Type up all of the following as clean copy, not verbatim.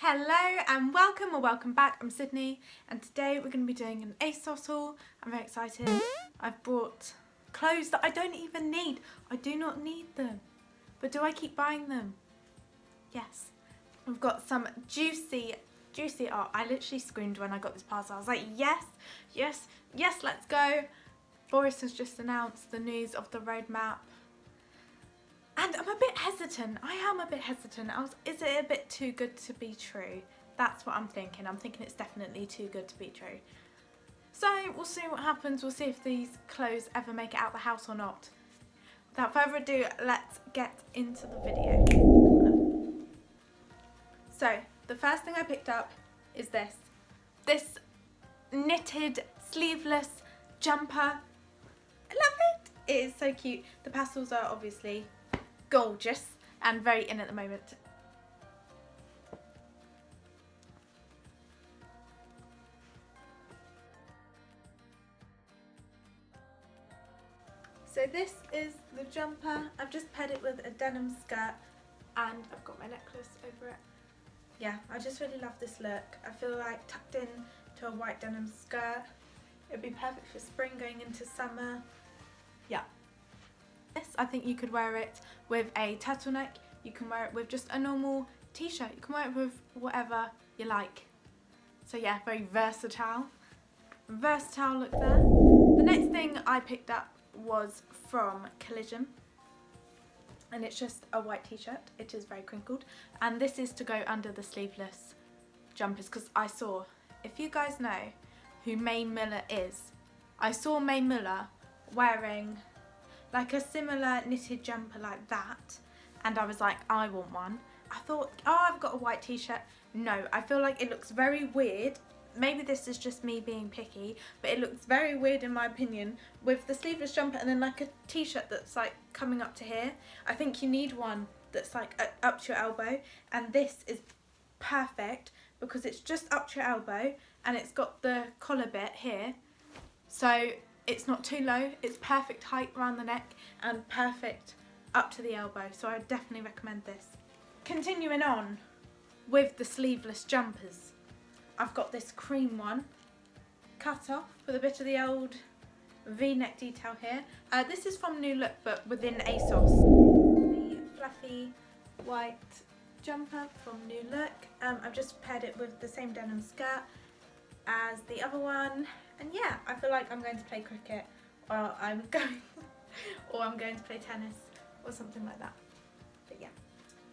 Hello and welcome or welcome back. I'm Sydney and today we're going to be doing an ASOS haul. I'm very excited. I've brought clothes that I don't even need. I do not need them. But do I keep buying them? Yes. We've got some juicy art. I literally screamed when I got this parcel. I was like, yes, yes, yes, let's go. Boris has just announced the news of the roadmap. And I'm a bit hesitant. I am a bit hesitant. Is it a bit too good to be true? That's what I'm thinking. I'm thinking it's definitely too good to be true. So we'll see what happens. We'll see if these clothes ever make it out the house or not. Without further ado, let's get into the video. So the first thing I picked up is this. This knitted sleeveless jumper. I love it. It is so cute. The pastels are obviously gorgeous and very in at the moment. So this is the jumper. I've just paired it with a denim skirt and I've got my necklace over it. Yeah, I just really love this look. I feel like tucked in to a white denim skirt. It would be perfect for spring going into summer. Yeah. I think you could wear it with a turtleneck, you can wear it with just a normal t-shirt, you can wear it with whatever you like. So yeah, very versatile look there. The next thing I picked up was from Collision and it's just a white t-shirt. It is very crinkled and this is to go under the sleeveless jumpers because I saw, if you guys know who May Miller is, I saw May Miller wearing like a similar knitted jumper like that and I was like, I want one. I thought, oh, I've got a white t-shirt. No, I feel like it looks very weird. Maybe this is just me being picky, but it looks very weird in my opinion with the sleeveless jumper and then like a t-shirt that's like coming up to here. I think you need one that's like up to your elbow and this is perfect because it's just up to your elbow and it's got the collar bit here. So it's not too low, it's perfect height around the neck and perfect up to the elbow, so I would definitely recommend this. Continuing on with the sleeveless jumpers, I've got this cream one, cut off with a bit of the old V-neck detail here. This is from New Look but within ASOS. The fluffy white jumper from New Look. I've just paired it with the same denim skirt as the other one. And yeah, I feel like I'm going to play cricket or I'm going to play tennis or something like that. But yeah,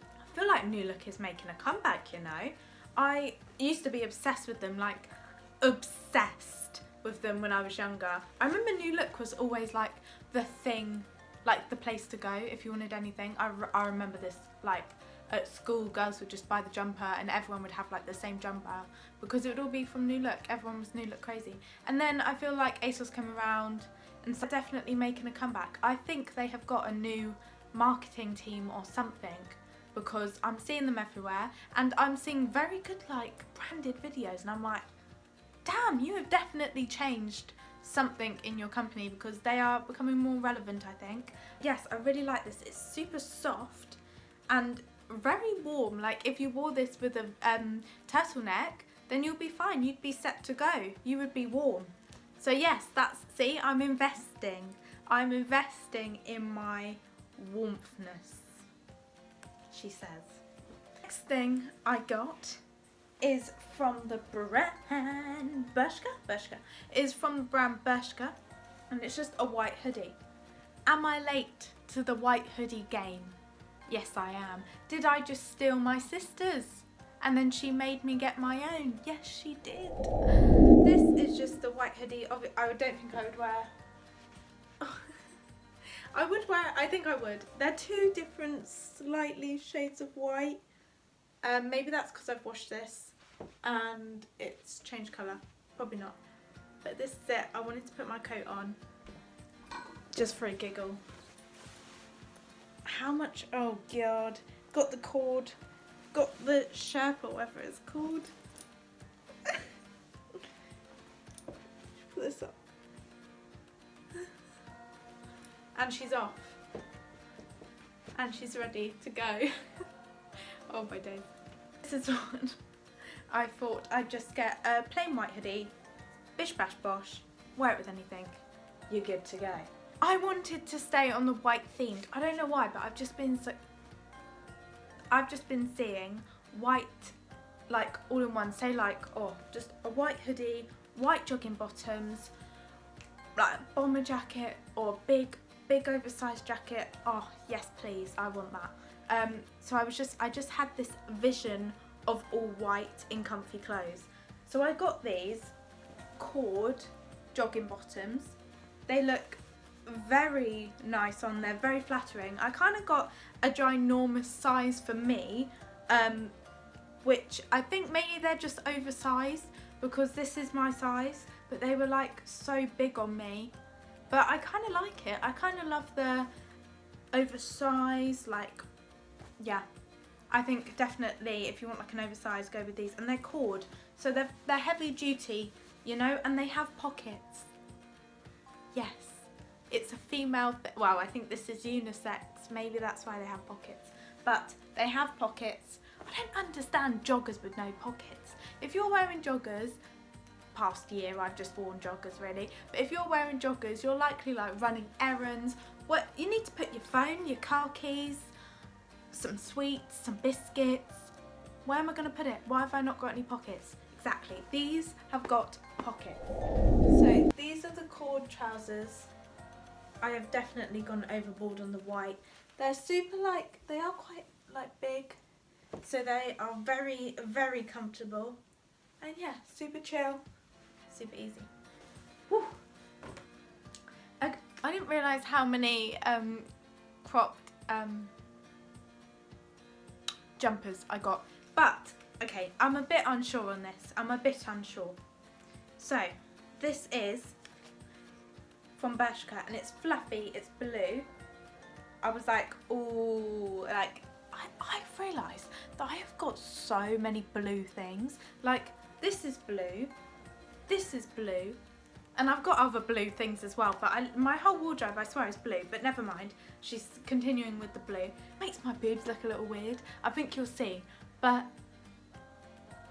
I feel like New Look is making a comeback, you know. I used to be obsessed with them, like obsessed with them when I was younger. I remember New Look was always like the thing, like the place to go if you wanted anything. I remember this, like at school girls would just buy the jumper and everyone would have like the same jumper because it would all be from New Look. Everyone was New Look crazy. And then I feel like ASOS came around and so definitely making a comeback. I think they have got a new marketing team or something because I'm seeing them everywhere and I'm seeing very good like branded videos and I'm like, damn, you have definitely changed something in your company because they are becoming more relevant, I think. Yes, I really like this. It's super soft and very warm. Like if you wore this with a turtleneck, then you'll be fine. You'd be set to go. You would be warm. So yes, see, I'm investing. I'm investing in my warmthness, she says. Next thing I got is from the brand Bershka. Is from the brand Bershka and it's just a white hoodie. Am I late to the white hoodie game? Yes, I am. Did I just steal my sister's? And then she made me get my own. Yes, she did. This is just the white hoodie. I don't think I would wear. I think I would. They're two different slightly shades of white. Maybe that's because I've washed this and it's changed colour. Probably not. But this is it. I wanted to put my coat on just for a giggle. How much? Oh god. Got the cord. Got the Sherpa, whatever it's called. Put this up. And she's off. And she's ready to go. Oh my days. This is what I thought I'd just get a plain white hoodie, bish bash bosh, wear it with anything. You're good to go. I wanted to stay on the white themed. I don't know why, but I've just been seeing white, like all in one. Say like, oh, just a white hoodie, white jogging bottoms, like a bomber jacket or big oversized jacket. Oh yes, please, I want that. So I just had this vision of all white in comfy clothes. So I got these cord jogging bottoms. They look very nice on there, very flattering. I kind of got a ginormous size for me, which I think maybe they're just oversized because this is my size, but they were like so big on me. But I kind of like it. I kind of love the oversized, like, yeah. I think definitely if you want like an oversized, go with these. And they're cord, so they're heavy duty, you know, and they have pockets. Yes, it's a female, well, I think this is unisex, maybe that's why they have pockets. But they have pockets. I don't understand joggers with no pockets. If you're wearing joggers, past year I've just worn joggers really, but if you're wearing joggers, you're likely like running errands. What you need to put your phone, your car keys, some sweets, some biscuits. Where am I going to put it? Why have I not got any pockets? Exactly, these have got pockets. So these are the cord trousers. I have definitely gone overboard on the white. They're super like, they are quite like big, so they are very, very comfortable. And yeah, super chill, super easy. Woo. I didn't realise how many cropped jumpers I got, but okay, I'm a bit unsure on this. I'm a bit unsure. So this is from Bershka and it's fluffy, it's blue. I was like, ooh, like I've realised that I have got so many blue things. Like this is blue, and I've got other blue things as well, but my whole wardrobe I swear is blue, but never mind. She's continuing with the blue. Makes my boobs look a little weird. I think you'll see, but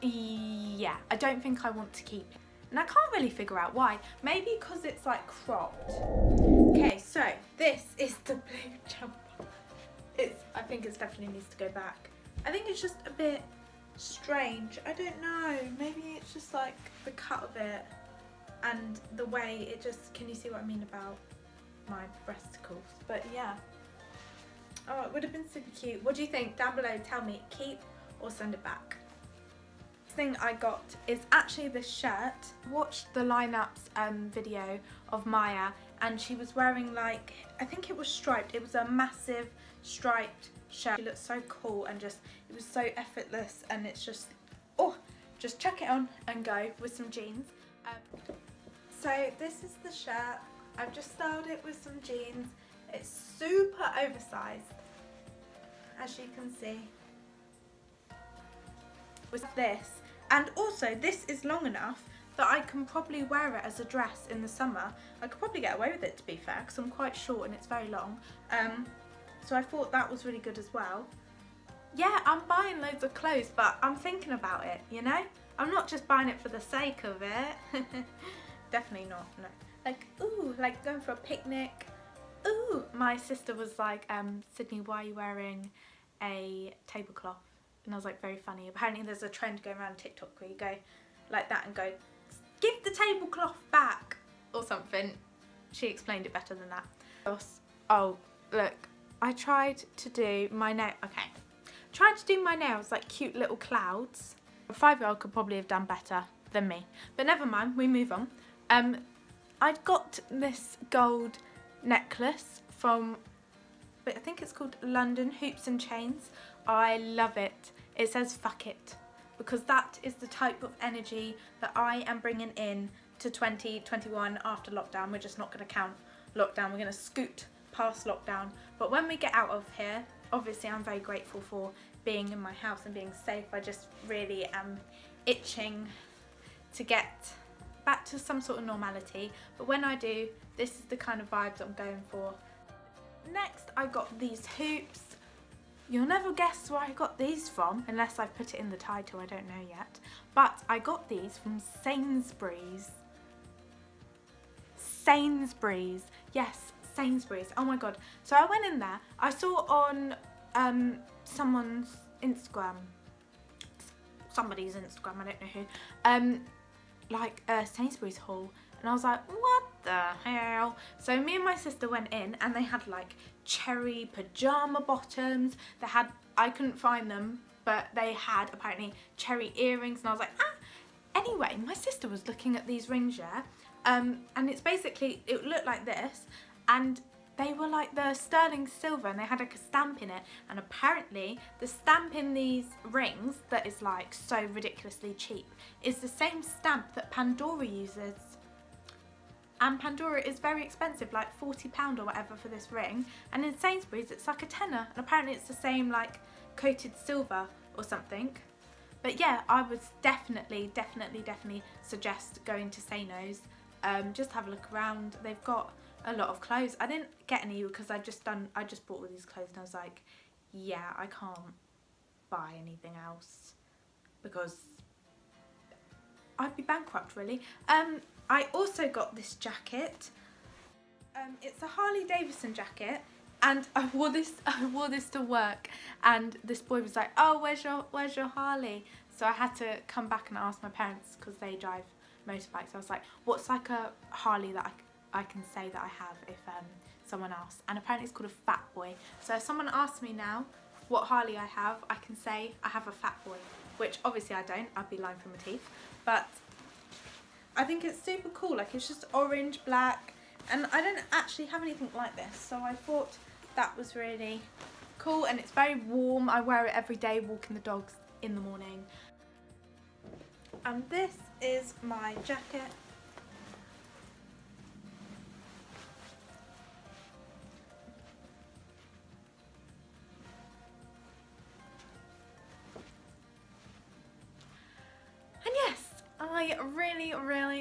yeah, I don't think I want to keep it. And I can't really figure out why. Maybe because it's like cropped. Okay, so this is the blue jumper. I think it definitely needs to go back. I think it's just a bit strange. I don't know. Maybe it's just like the cut of it and the way it just, can you see what I mean about my breasticles? But yeah. Oh, it would have been super cute. What do you think? Down below, tell me, keep or send it back. Thing I got is actually this shirt. Watched the lineups video of Maya and she was wearing like, I think it was striped. It was a massive striped shirt. She looked so cool and just, it was so effortless, and it's just, oh, just chuck it on and go with some jeans. So this is the shirt. I've just styled it with some jeans. It's super oversized, as you can see. With this, and also this is long enough that I can probably wear it as a dress in the summer. I could probably get away with it, to be fair, because I'm quite short and it's very long. So I thought that was really good as well. Yeah, I'm buying loads of clothes, but I'm thinking about it, you know? I'm not just buying it for the sake of it. Definitely not, no. Like, ooh, like going for a picnic. Ooh, my sister was like, Sydney, why are you wearing a tablecloth? And I was like, very funny. Apparently there's a trend going around TikTok where you go like that and go, give the tablecloth back or something. She explained it better than that. Oh, look, I tried to do my nails like cute little clouds. A 5-year-old could probably have done better than me, but never mind, we move on. I'd got this gold necklace from, I think it's called London Hoops and Chains. I love it. It says fuck it, because that is the type of energy that I am bringing in to 2021 after lockdown. We're just not going to count lockdown. We're going to scoot past lockdown. But when we get out of here, obviously I'm very grateful for being in my house and being safe. I just really am itching to get back to some sort of normality. But when I do, this is the kind of vibes I'm going for. Next, I got these hoops. You'll never guess where I got these from, unless I've put it in the title, I don't know yet. But I got these from Sainsbury's. Sainsbury's, yes, Sainsbury's, oh my god. So I went in there, I saw on someone's Instagram, somebody's Instagram, I don't know who, like a Sainsbury's haul, and I was like, what the hell? So me and my sister went in, and they had like cherry pajama bottoms, they had, I couldn't find them, but they had apparently cherry earrings, and I was like, ah. Anyway, my sister was looking at these rings, yeah, and it's basically, it looked like this, and they were like the sterling silver, and they had like a stamp in it, and apparently the stamp in these rings that is like so ridiculously cheap is the same stamp that Pandora uses. And Pandora is very expensive, like £40 or whatever for this ring, and in Sainsbury's it's like a tenner, and apparently it's the same like coated silver or something. But yeah, I would definitely suggest going to Sainos. Just have a look around. They've got a lot of clothes. I didn't get any because I just bought all these clothes, and I was like, yeah, I can't buy anything else because I'd be bankrupt really. I also got this jacket. It's a Harley Davidson jacket, and I wore this to work, and this boy was like, oh, where's your Harley? So I had to come back and ask my parents because they drive motorbikes. I was like, what's like a Harley that I can say that I have if someone asks? And apparently it's called a Fat Boy. So if someone asks me now what Harley I have, I can say I have a Fat Boy, which obviously I don't, I'd be lying through my teeth, but I think it's super cool. Like, it's just orange, black, and I don't actually have anything like this, so I thought that was really cool, and it's very warm. I wear it every day walking the dogs in the morning. And this is my jacket. And yes, I really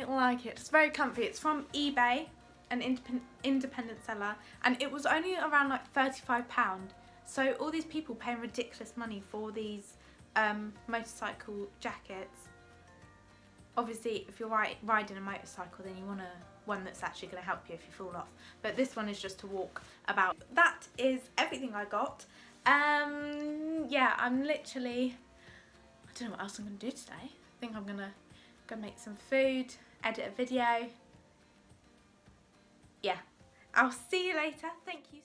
like it. It's very comfy. It's from eBay, an independent seller, and it was only around like £35. So all these people paying ridiculous money for these motorcycle jackets. Obviously, if you're riding a motorcycle, then you want one that's actually going to help you if you fall off. But this one is just to walk about. That is everything I got. Yeah, I'm literally, I don't know what else I'm going to do today. I think I'm going to go make some food, edit a video. Yeah, I'll see you later. Thank you.